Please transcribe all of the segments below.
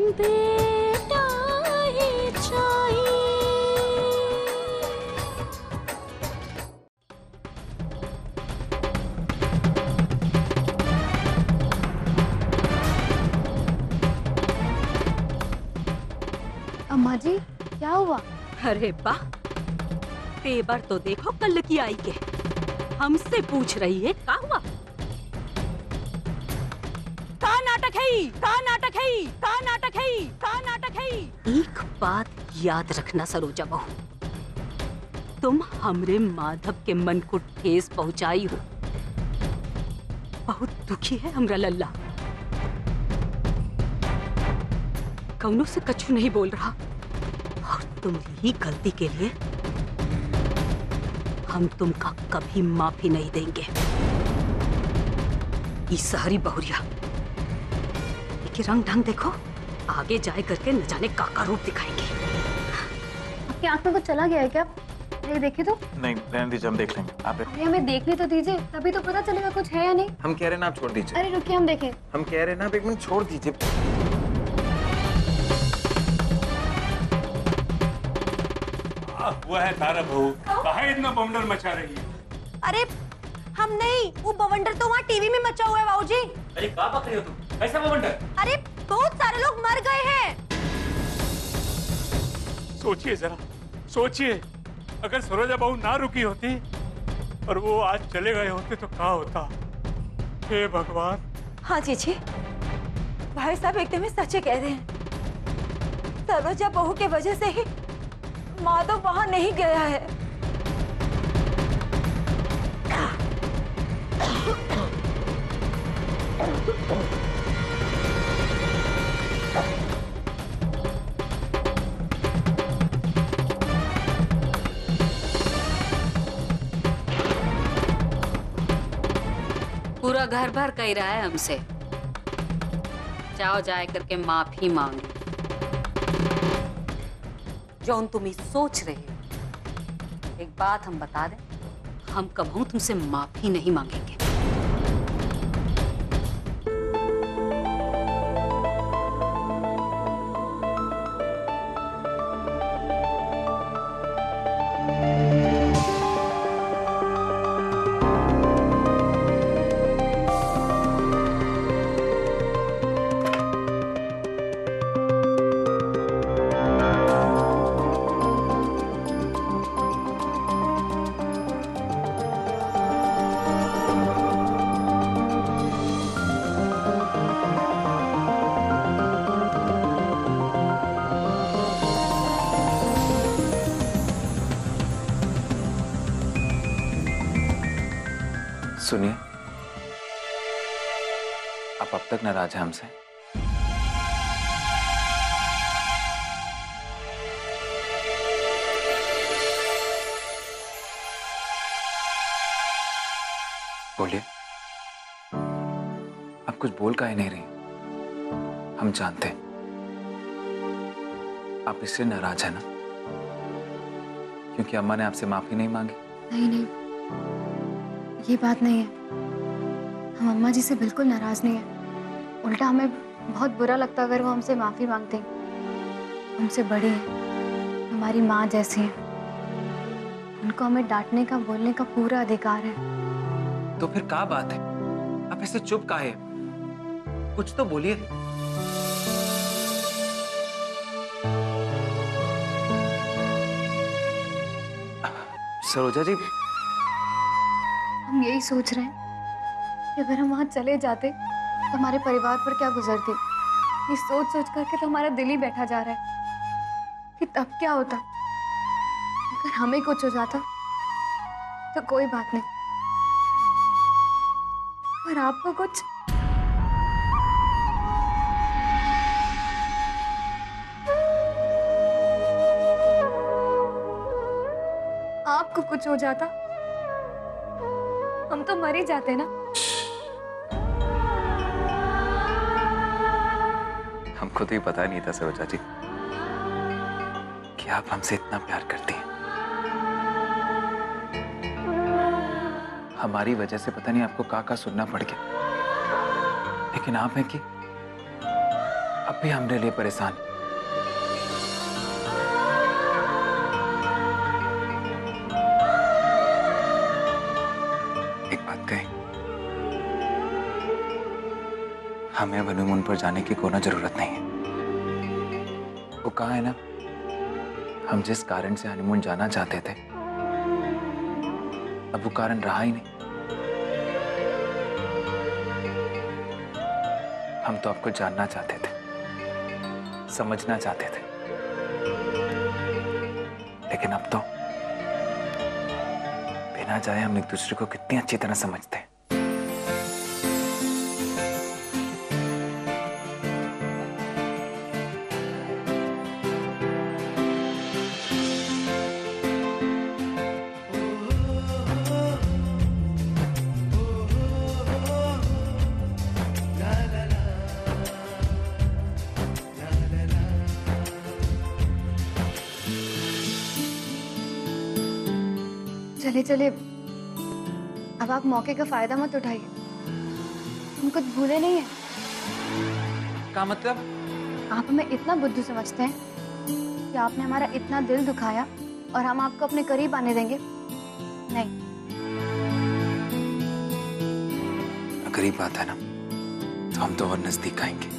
बेटा ही चाहिए। अम्मा जी क्या हुआ? अरे वाह, तेवर तो देखो कल की आई के, हमसे पूछ रही है क्या हुआ? का नाटक है, का नाटक है, का नाटक है, का नाटक है। एक बात याद रखना सरोजा बहू, तुम हमरे माधव के मन को ठेस पहुंचाई हो। बहुत दुखी है हमरा लल्ला, कौनों से कछु नहीं बोल रहा, और तुम्हारी गलती के लिए हम तुमका कभी माफी नहीं देंगे। ये सारी बहुरिया के रंग ढंग देखो, आगे जाए करके न जाने काका रूप दिखाएंगे। आपकी आंख में कुछ चला गया है क्या? ये देखिए तो। नहीं रहने दीजिए, हम देख लेंगे। आप हमें देखने तो दीजिए, तभी तो पता चलेगा कुछ है या नहीं। हम कह रहे हैं ना, आप छोड़ दीजिए। अरे रुकिए हम देखें। हम कह रहे हैं ना, आप एक मिनट छोड़ दीजिए। वो है तारा बहू, काहे इतना बवंडर मचा रही है? अरे हम नहीं, वो बवंडर तो वहाँ टीवी में मचा हुआ है बाबूजी। अरे क्या बक रही हो तुम? कैसा बवंडर? अरे बहुत सारे लोग मर गए हैं। सोचिए जरा, सोचिए, अगर सरोजा बहू ना रुकी होती और वो आज चले गए होते तो क्या होता? हे भगवान। हाँ चीची, भाई साहब एकदम ही सच्चे कह रहे हैं। सरोजा बहू के वजह से ही माधव वहाँ नहीं गया है। पूरा घर भर कह रहा है हमसे, जाओ जाए करके माफी मांगी। जौन तुम ही सोच रहे हो, एक बात हम बता दें, हम कबहू तुमसे माफी नहीं मांगेंगे। सुनिए, आप अब तक नाराज हैं हमसे? बोलिए, आप कुछ बोल काहे नहीं रही? हम जानते हैं आप इससे नाराज हैं ना, क्योंकि अम्मा ने आपसे माफी नहीं मांगी। नहीं नहीं, ये बात नहीं है। हम अम्मा जी से बिल्कुल नाराज नहीं है। उल्टा हमें बहुत बुरा लगता अगर वो हमसे माफी मांगते। हमसे बड़ी हैं, हमारी माँ जैसी हैं। उनको हमें डांटने का, बोलने का पूरा अधिकार है। तो फिर क्या बात है, आप ऐसे चुप काहे? कुछ तो बोलिए। सरोजा जी, हम यही सोच रहे हैं कि अगर हम वहां चले जाते तो हमारे परिवार पर क्या गुजरती। ये सोच सोच करके तो हमारा दिल ही बैठा जा रहा है कि तब क्या होता अगर हमें कुछ हो जाता। तो कोई बात नहीं, और आपको कुछ, आपको कुछ हो जाता, हम तो मर ही जाते ना। हमको तो ये पता नहीं था सरोजा जी कि आप हमसे इतना प्यार करती हैं। हमारी वजह से पता नहीं आपको का सुनना पड़ गया, लेकिन आप हैं कि अब आप भी हमरे लिए परेशान। एक बात कही, हमें हनीमून पर जाने की कोई जरूरत नहीं है। वो कहा है ना, हम जिस कारण से हनीमून जाना चाहते थे अब वो कारण रहा ही नहीं। हम तो आपको जानना चाहते थे, समझना चाहते थे, लेकिन अब तो बिना जाए हम एक दूसरे को कितनी अच्छी तरह समझते हैं। चले चले, अब आप मौके का फायदा मत उठाइए। हम कुछ भूले नहीं है। क्या मतलब? आप हमें इतना बुद्धू समझते हैं कि आपने हमारा इतना दिल दुखाया और हम आपको अपने करीब आने देंगे? नहीं। करीब बात है ना, तो हम तो और नजदीक आएंगे।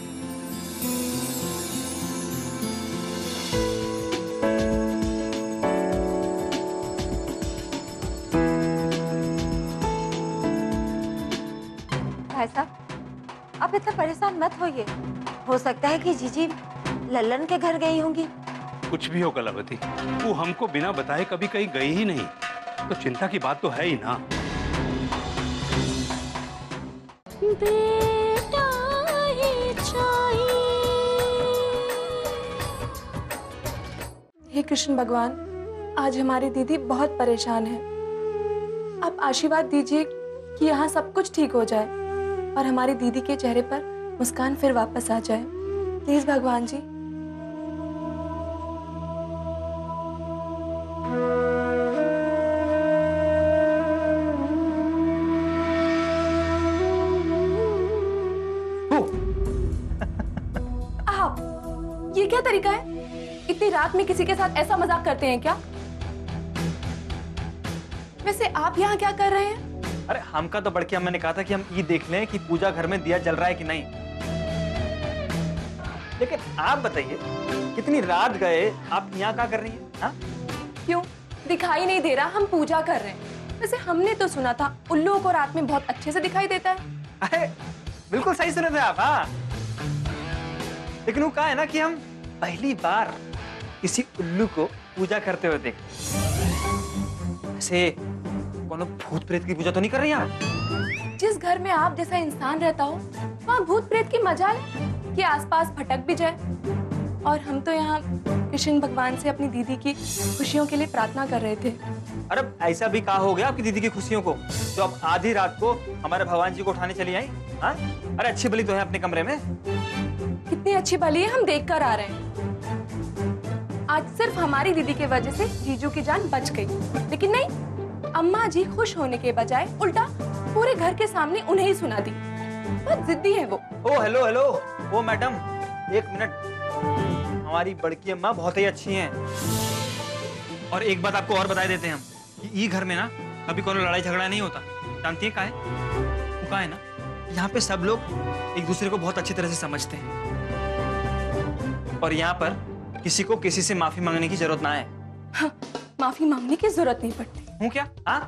भाई साहब, आप इतना परेशान मत होइए। हो सकता है कि जीजी लल्लन के घर गई होंगी। कुछ भी हो कलावती, वो हमको बिना बताए कभी कहीं गई ही नहीं, तो चिंता की बात तो है ही ना। बेटा ही चाहिए। हे कृष्ण भगवान, आज हमारी दीदी बहुत परेशान है। आप आशीर्वाद दीजिए कि यहाँ सब कुछ ठीक हो जाए और हमारी दीदी के चेहरे पर मुस्कान फिर वापस आ जाए। प्लीज भगवान जी। आप, ये क्या तरीका है? इतनी रात में किसी के साथ ऐसा मजाक करते हैं क्या? वैसे आप यहाँ क्या कर रहे हैं? अरे हमका तो बड़की अम्मा ने कहा था कि हम ये देख लें कि पूजा घर में दिया जल रहा है कि नहीं। लेकिन आप बताइए, कितनी रात गए, आप यहाँ क्या कर रही हैं? हाँ? क्यों दिखाई नहीं दे रहा? हम पूजा कर रहे हैं। वैसे हमने तो सुना था उल्लुओं को रात में बहुत अच्छे से दिखाई देता है। अरे बिल्कुल सही सुने थे आप। हाँ, लेकिन वो कहा है ना कि हम पहली बार किसी उल्लू को पूजा करते हुए देखे। ऐसे कौन भूत प्रेत की पूजा तो नहीं कर रही आप? जिस घर में आप जैसा इंसान रहता हो वहाँ भूत प्रेत की मजाल है कि आसपास भटक भी जाए। और हम तो यहाँ कृष्ण भगवान से अपनी दीदी की खुशियों के लिए प्रार्थना कर रहे थे। अरे ऐसा भी कहा हो गया आपकी दीदी की खुशियों को, तो अब आधी रात को हमारे भगवान जी को उठाने चली आई? हाँ? अरे अच्छी भली तो है अपने कमरे में। कितनी अच्छी भली है, हम देख कर आ रहे हैं। आज सिर्फ हमारी दीदी की वजह से जीजू की जान बच गई, लेकिन नहीं, अम्मा जी खुश होने के बजाय उल्टा पूरे घर के सामने उन्हें ही सुना दी। बहुत जिद्दी है वो। ओ हेलो हेलो, ओ मैडम एक मिनट, हमारी बड़की अम्मा बहुत ही अच्छी हैं। और एक बात आपको और बता देते हैं हम कि ये घर में ना कभी कोनो लड़ाई झगड़ा नहीं होता। जानती है काहे? वो काहे ना, यहाँ पे सब लोग एक दूसरे को बहुत अच्छी तरह से समझते हैं और यहाँ पर किसी को किसी से माफी मांगने की जरूरत ना है। हाँ, माफी मांगने की जरूरत नहीं पड़ती। हूँ क्या? हाँ,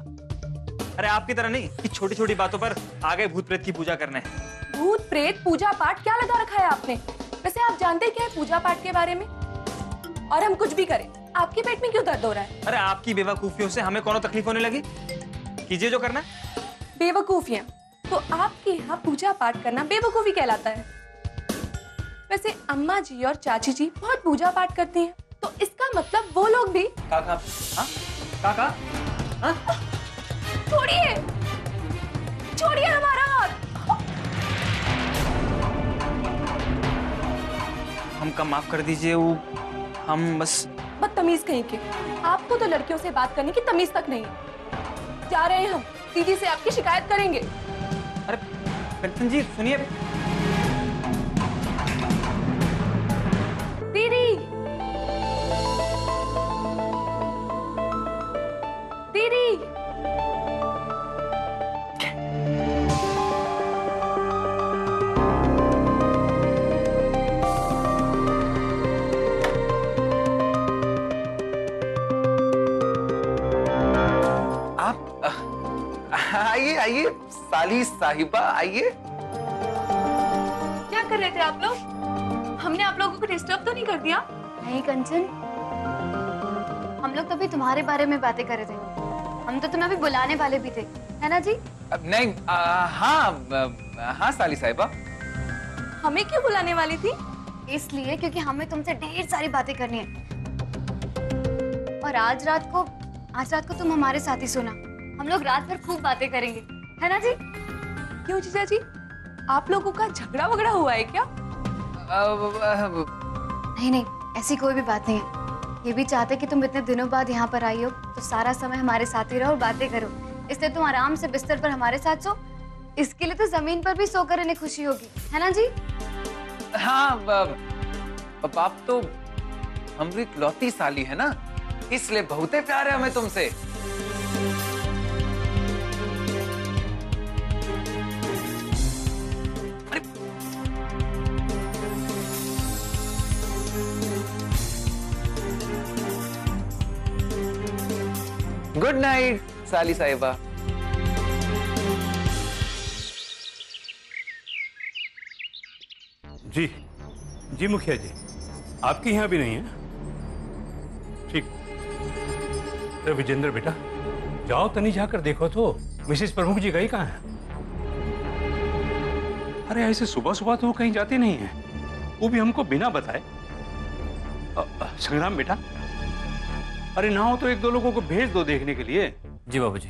अरे आपकी तरह नहीं कि छोटी छोटी बातों पर आगे भूत प्रेत की पूजा करने। भूत प्रेत पूजा पाठ क्या लगा रखा है आपने? वैसे आप जानते क्या है पूजा पाठ के बारे में? और हम कुछ भी करें, आपके पेट में क्यों दर्द हो रहा है? अरे आपकी बेवकूफियों से हमें कोनो तकलीफ होने लगी? कीजिए जो करना है। बेवकूफियां? तो आपके यहाँ पूजा पाठ करना बेवकूफी कहलाता है। वैसे अम्मा जी और चाची जी बहुत पूजा पाठ करती हैं, तो इसका मतलब वो लोग भी। काका, हाँ? काका, हाँ? छोड़िए, छोड़िए हमारा हाथ। हमका माफ कर दीजिए, वो हम बस। बदतमीज कहीं के, आपको तो लड़कियों से बात करने की तमीज तक नहीं। जा रहे हैं हम, दीदी से आपकी शिकायत करेंगे। अरे कंचन जी सुनिए। आइए साली साहिबा आइए। क्या कर रहे थे आप लोग? हमने आप लोगों को डिस्टर्ब तो नहीं कर दिया? नहीं कंचन, हम लोग तो अभी तुम्हारे बारे में बातें कर रहे थे। हम तो तुम्हें अभी बुलाने वाले भी थे, है ना जी? नहीं हाँ साली साहिबा। हमें क्यों बुलाने वाली थी? इसलिए क्योंकि हमें तुमसे ढेर सारी बातें करनी है। और आज रात को तुम हमारे साथ ही सोना। हम लोग रात भर खूब बातें करेंगे, है ना जी? क्यों जीजा जी, आप लोगों का झगड़ा वगड़ा हुआ है क्या? नहीं, ऐसी कोई भी बात नहीं है। ये भी चाहते कि तुम इतने दिनों बाद यहाँ पर आई हो तो सारा समय हमारे साथ ही रहो और बातें करो। इसलिए तुम आराम से बिस्तर पर हमारे साथ सो। इसके लिए तो जमीन पर भी सोकर इन्हें खुशी होगी, है ना जी? हाँ बाप तो हमारी इकलौती साली है ना, इसलिए बहुत प्यार है हमें तुमसे। गुड नाइट साली साहिबा। जी जी मुखिया जी, आपके यहाँ भी नहीं है? ठीक। अरे विजेंद्र बेटा, जाओ तनी जाकर देखो तो मिसेस प्रमुख जी गई कहाँ है? अरे ऐसे सुबह सुबह तो वो कहीं जाती नहीं है, वो भी हमको बिना बताए। संग्राम बेटा, अरे ना हो तो एक दो लोगों को भेज दो देखने के लिए। जी बाबूजी।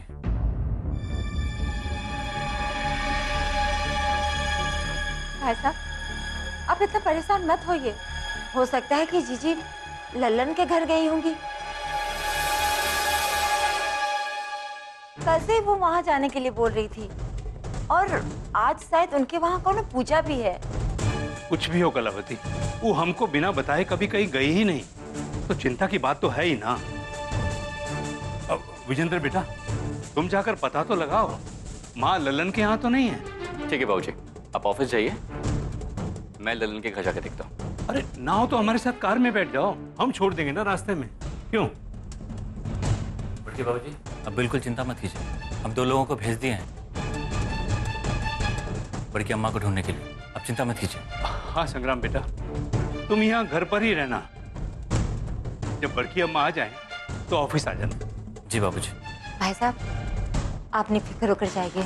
भाई साहब, आप इतना परेशान मत होइए। हो सकता है कि जीजी लल्लन के घर गई होंगी। कल से वो वहां जाने के लिए बोल रही थी और आज शायद उनके वहां कोनो पूजा भी है। कुछ भी हो कलावती, वो हमको बिना बताए कभी कहीं गई ही नहीं, तो चिंता की बात तो है ही ना। अब विजेंद्र बेटा, तुम जाकर पता तो लगाओ, माँ ललन के यहाँ तो नहीं है? ठीक है बाबूजी, आप ऑफिस जाइए, मैं ललन के घर जाकर देखता हूँ। अरे ना हो तो हमारे साथ कार में बैठ जाओ, हम छोड़ देंगे ना रास्ते में। क्यों? बड़के बाबूजी, अब बिल्कुल चिंता मत कीजिए, हम 2 लोगों को भेज दिए हैं बड़की अम्मा को ढूंढने के लिए, अब चिंता मत कीजिए। हाँ संग्राम बेटा, तुम यहाँ घर पर ही रहना, जब बड़की अम्मा आ जाए तो ऑफिस आ जाना। जी बाबूजी। भाई साहब, आप निफिक्र होकर जाइए,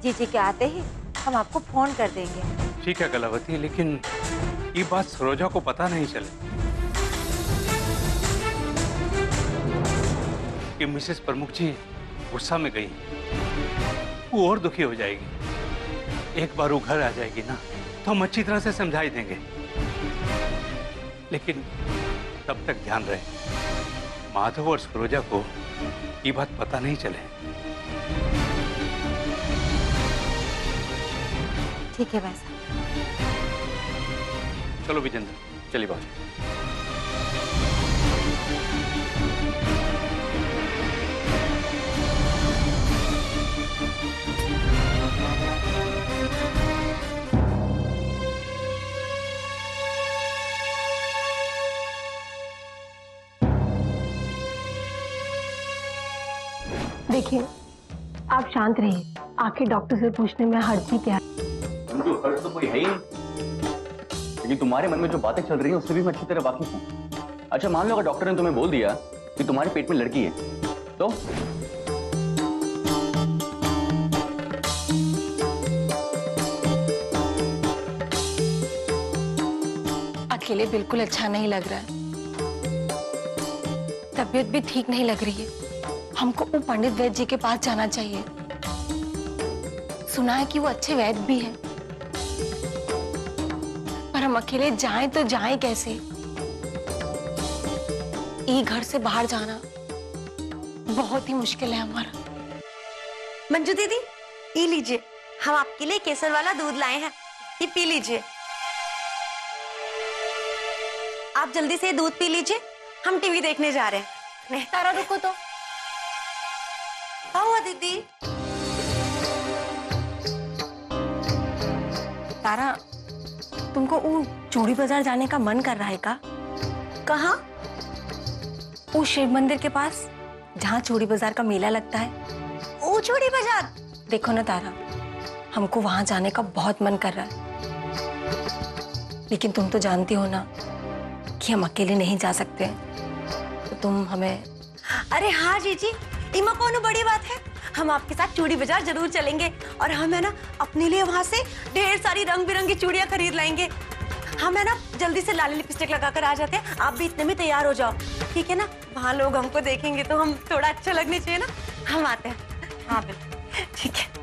जीजी के आते ही हम आपको फोन कर देंगे। ठीक है कलावती, लेकिन ये बात सरोजा को पता नहीं चले कि मिसेस प्रमुख जी गुस्सा में गई, वो और दुखी हो जाएगी। एक बार वो घर आ जाएगी ना तो हम अच्छी तरह से समझाई देंगे, लेकिन तब तक ध्यान रहे माधव और सरोजा को ये बात पता नहीं चले। ठीक है भाई साहब। चलो विजेंद्र। चलिए बाबूजी। देखिए, आप शांत रहिए, आखिर डॉक्टर से पूछने में हर्ज भी क्या? हर्ज तो कोई है ही नहीं, लेकिन तुम्हारे मन में जो बातें चल रही हैं उससे भी मैं अच्छी तरह वाकिफ हूँ। अच्छा मान लो अगर डॉक्टर ने तुम्हें बोल दिया कि तुम्हारे पेट में लड़की है तो? अकेले बिल्कुल अच्छा नहीं लग रहा है, तबीयत भी ठीक नहीं लग रही है। हमको वो पंडित वैद्य जी के पास जाना चाहिए, सुना है कि वो अच्छे वैद्य भी हैं, पर हम अकेले जाएं तो जाएं कैसे? ये घर से बाहर जाना बहुत ही मुश्किल है हमारा। मंजू दीदी, ये लीजिए, हम आपके लिए केसर वाला दूध लाए हैं, ये पी लीजिए। आप जल्दी से दूध पी लीजिए, हम टीवी देखने जा रहे हैं। तारा रुको तो। क्या हुआ दीदी? तारा, तुमको वो चूड़ी बाजार जाने का मन कर रहा है का? कहाँ? वो शिव मंदिर के पास, जहाँ चूड़ी बाजार का मेला लगता है। ओ चूड़ी बाजार, देखो ना तारा, हमको वहां जाने का बहुत मन कर रहा है, लेकिन तुम तो जानती हो ना कि हम अकेले नहीं जा सकते, तो तुम हमें। अरे हाँ जीजी, इमा कौन बड़ी बात है, हम आपके साथ चूड़ी बाजार जरूर चलेंगे और हम है ना अपने लिए वहां से ढेर सारी रंग बिरंगी चूड़ियां खरीद लाएंगे। हम है ना जल्दी से लाली लिपस्टिक लगाकर आ जाते हैं, आप भी इतने में तैयार हो जाओ, ठीक है ना? वहाँ लोग हमको देखेंगे तो हम थोड़ा अच्छा लगने चाहिए ना। हम आते हैं। हाँ बिल्कुल, ठीक है।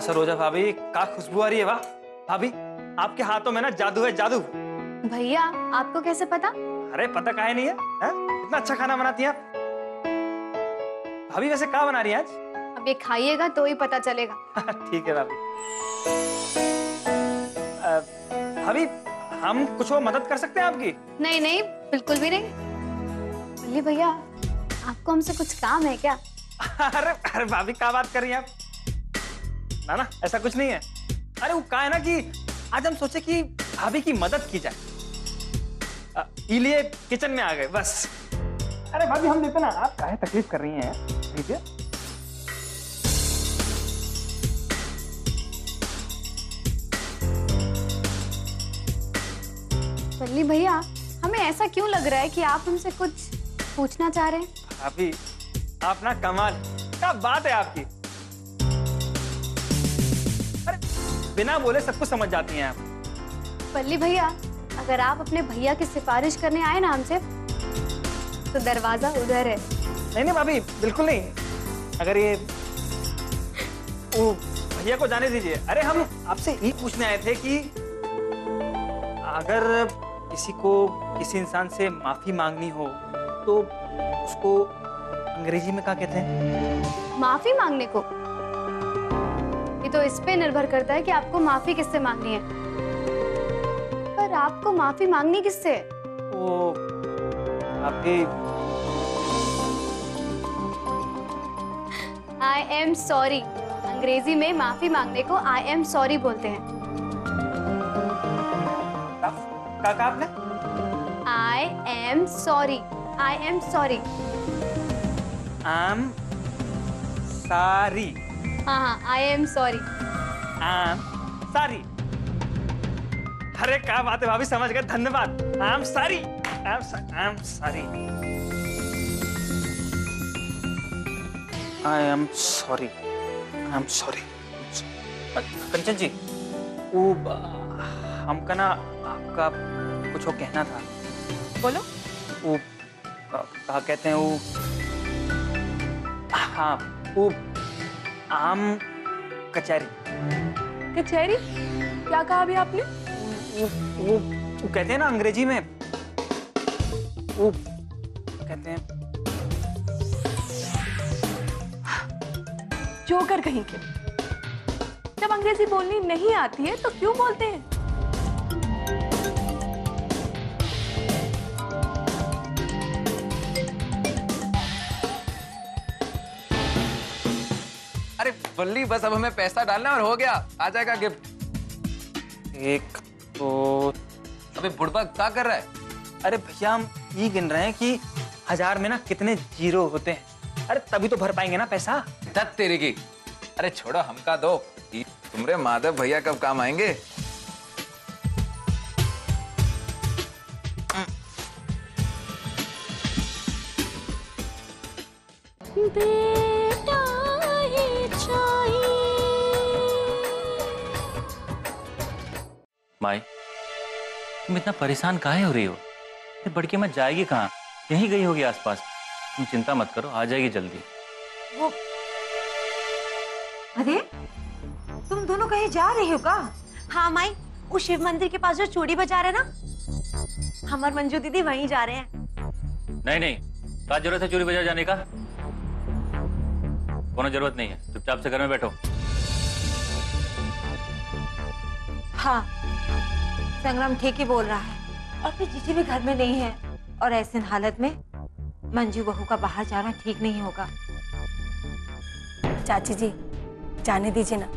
सरोजा भाभी, क्या खुशबू आ रही है। वाह भाभी, आपके हाथों में ना जादू है, जादू। भैया आपको कैसे पता? अरे पता काहे नहीं है, इतना अच्छा खाना बनाती हैं आप। भाभी वैसे क्या बना रही हैं आज? अब ये खाइएगा तो ही पता चलेगा। ठीक है भाभी। भाभी, हम कुछ और मदद कर सकते हैं आपकी? नहीं नहीं, बिल्कुल भी नहीं। बल्ली भैया, आपको हमसे कुछ काम है क्या? अरे भाभी, क्या बात कर रही हैं आप? ना ऐसा कुछ नहीं है। अरे वो कहा है ना कि आज हम सोचे कि भाभी की मदद की जाए, इसलिए किचन में आ गए बस। अरे भाभी, हम देते ना, आप काहे तकलीफ कर रही हैं? ठीक है। बल्ली भैया, हमें ऐसा क्यों लग रहा है कि आप हमसे कुछ पूछना चाह रहे हैं? भाभी, आप ना कमाल, क्या बात है आपकी। अरे बिना बोले सब कुछ समझ जाती हैं आप। बल्ली भैया, अगर आप अपने भैया की सिफारिश करने आए ना हमसे, तो दरवाजा उधर है। नहीं भाभी, बिल्कुल नहीं। अगर ये वो भैया को जाने दीजिए। अरे हम आपसे ये पूछने आए थे कि अगर किसी को किसी इंसान से माफी मांगनी हो तो उसको अंग्रेजी में क्या कहते हैं? माफी मांगने को? ये तो इस पे निर्भर करता है कि आपको माफी किससे मांगनी है। पर आपको माफी मांगनी किससे है? वो आपकी आई एम सॉरी। अंग्रेजी में माफी मांगने को आई एम सॉरी बोलते हैं। क्या कहा आपने? I am sorry. I am sorry. I am sorry. हाँ, I am sorry. I am sorry. अरे क्या बात है भाभी, समझ गए, धन्यवाद। I am sorry. I am sorry. I am sorry. I am sorry. Kanchan ji, वो हमका ना आपका कुछ वो कहना था। बोलो। वो क्या कहते हैं वो, हाँ वो आम कचहरी। कचहरी? क्या कहा अभी आपने? वो कहते हैं ना अंग्रेजी में, वो कहते हैं जोकर कहीं के। जब अंग्रेजी बोलनी नहीं आती है तो क्यों बोलते हैं? अरे बल्ली, बस अब हमें पैसा डालना और हो गया, आ जाएगा गिफ्ट। एक तो अबे बुढ़बा क्या कर रहा है? अरे भैया, हम ये गिन रहे हैं कि 1000 में ना कितने जीरो होते हैं। अरे तभी तो भर पाएंगे ना पैसा। धत तेरी की। अरे छोड़ो, हमका दो। तुमरे माधव भैया कब काम आएंगे? बेटा ही चाहिए। माई, तुम इतना परेशान काहे हो रही हो? बड़की मत जाएगी कहाँ? यहीं गई होगी आसपास। तुम चिंता मत करो, आ जाएगी जल्दी। वो अरे तुम दोनों कहीं जा रहे हो का? हाँ माई, वो शिव मंदिर के पास जो चूड़ी बाजार है ना, हमार मंजू दीदी वहीं जा रहे हैं। नहीं नहीं, क्या जरूरत है चूड़ी बाजार जाने का? कोनो जरूरत नहीं है, चुपचाप से घर में बैठो। हाँ, संग्राम ठीक ही बोल रहा है। और फिर जीजी भी घर में नहीं है, और ऐसे हालत में मंजू बहू का बाहर जाना ठीक नहीं होगा। चाची जी, जाने दीजिए ना,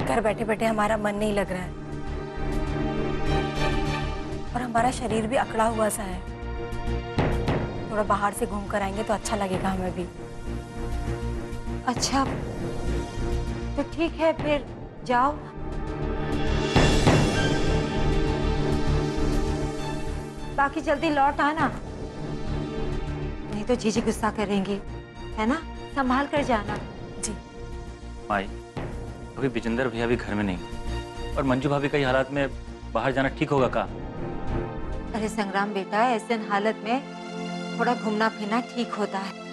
घर बैठे बैठे हमारा मन नहीं लग रहा है और हमारा शरीर भी अकड़ा हुआ सा है। थोड़ा बाहर से घूम कर आएंगे तो अच्छा लगेगा हमें भी। अच्छा तो ठीक है, फिर जाओ। बाकी जल्दी लौट आना, नहीं तो जीजी गुस्सा करेंगी, है ना? संभाल कर जाना। जी माई, अभी विजेंद्र भैया भी घर में नहीं और मंजू भाभी कई हालात में बाहर जाना ठीक होगा का? अरे संग्राम बेटा, ऐसे हालत में थोड़ा घूमना फिरना ठीक होता है।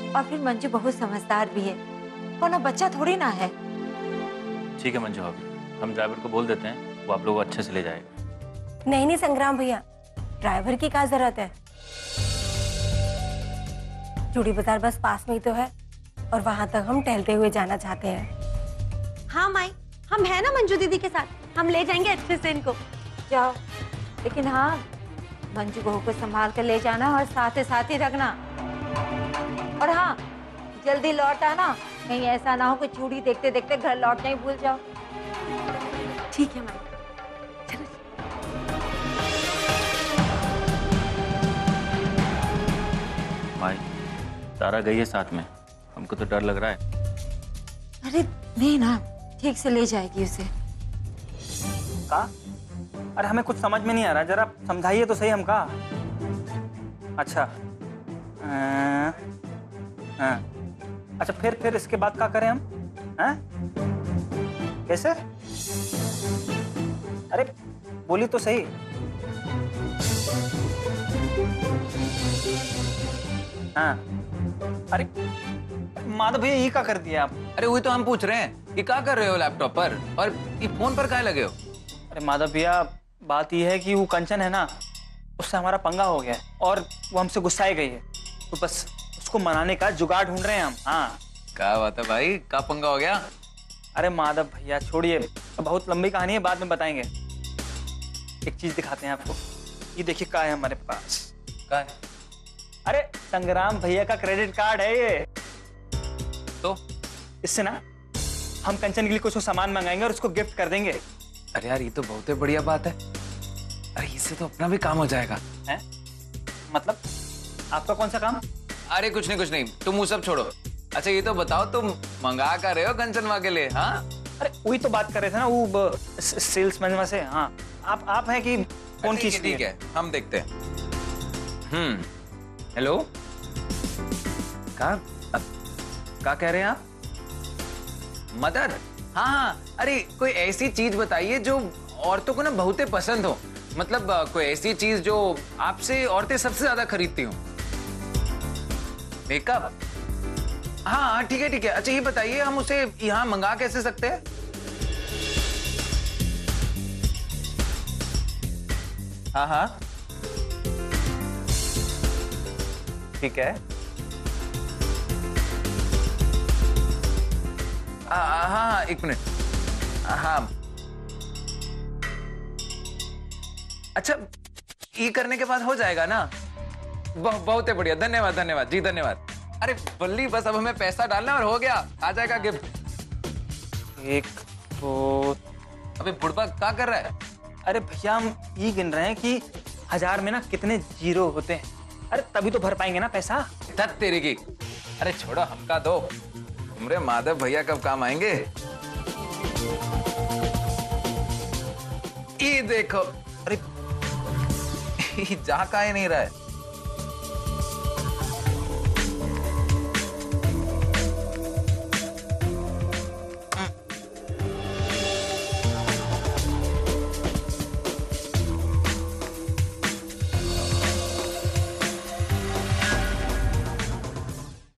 और फिर मंजू बहुत समझदार भी है, वरना बच्चा थोड़ी ना है। ठीक है मंजू भाभी, हम ड्राइवर को बोल देते हैं, वो आप लोगों को अच्छे से ले जाएगा। नहीं नहीं संग्राम भैया, ड्राइवर की क्या जरूरत है? चूड़ी बाजार बस पास में ही तो है और वहां तक हम टहलते हुए जाना चाहते हैं। हाँ माई, हम है ना मंजू दीदी के साथ, हम ले जाएंगे अच्छे से इनको। जाओ, लेकिन हाँ मंजू बहू को संभाल कर ले जाना और साथ ही रखना। और हाँ जल्दी लौट आना, कहीं ऐसा ना हो कि चूड़ी देखते देखते घर लौटना ही भूल जाओ। ठीक है माई। माई, तारा गई है साथ में, हमको तो डर लग रहा है। अरे नहीं ना, ठीक से ले जाएगी उसे। का? अरे हमें कुछ समझ में नहीं आ रहा, जरा समझाइए तो सही हमका। अच्छा अच्छा, फिर इसके बाद क्या करें हम? हैं? कैसे? अरे बोली तो सही। हाँ, अरे माधव भैया ये क्या कर दिया आप? अरे वही तो हम पूछ रहे हैं कि क्या कर रहे हो लैपटॉप पर और ये फोन पर काहे लगे हो? अरे माधव भैया, बात यह है कि वो कंचन है ना, उससे हमारा पंगा हो गया है और वो हमसे गुस्साई गई है, तो बस उसको मनाने का जुगाड़ ढूंढ रहे हैं हम। हाँ, क्या बात है भाई, क्या पंगा हो गया? अरे माधव भैया छोड़िए, बहुत लंबी कहानी है, बाद में बताएंगे। एक चीज दिखाते हैं आपको, ये देखिए क्या है हमारे पास। क्या है? अरे संग्राम भैया का क्रेडिट कार्ड है ये। तो इससे ना हम कंचन के लिए कुछ सामान मंगाएंगे और उसको गिफ्ट कर देंगे। अरे यार, ये तो बहुत ही बढ़िया बात है। अरे इससे तो अपना भी काम हो जाएगा। हैं? मतलब आपका कौन सा काम? अरे कुछ नहीं, तुम वो सब छोड़ो। अच्छा ये तो बताओ, तुम मंगा कर रहे हो कंचनवा के लिए? हाँ, अरे वही तो बात कर रहे थे ना, वो सेल्समैन से। हाँ, आप हैं कि कौन की? ठीक है, हम देखते हैं। हेलो, क्या कह रहे हैं आप? मदद? हाँ, अरे कोई ऐसी चीज बताइए जो औरतों को ना बहुत पसंद हो, मतलब कोई ऐसी चीज जो आपसे औरतें सबसे ज्यादा खरीदती हो। मेकअप? हाँ ठीक है। अच्छा ये बताइए, हम उसे यहाँ मंगा कैसे सकते हैं? हाँ ठीक है। हाँ, एक मिनट। हाँ, अच्छा ये करने के बाद हो जाएगा ना? बहुत बढ़िया, धन्यवाद जी, धन्यवाद। अरे बल्ली, बस अब हमें पैसा डालना और हो गया, आ जाएगा गिफ्ट। एक तो अबे बुढ़बा क्या कर रहा है? अरे भैया, हम ये गिन रहे हैं कि 1000 में ना कितने जीरो होते हैं। अरे तभी तो भर पाएंगे ना पैसा। धत तेरी की। अरे छोड़ो, हमका दो, तुमरे माधव भैया कब काम आएंगे? ये देखो, अरे जा का ही नहीं रहा है।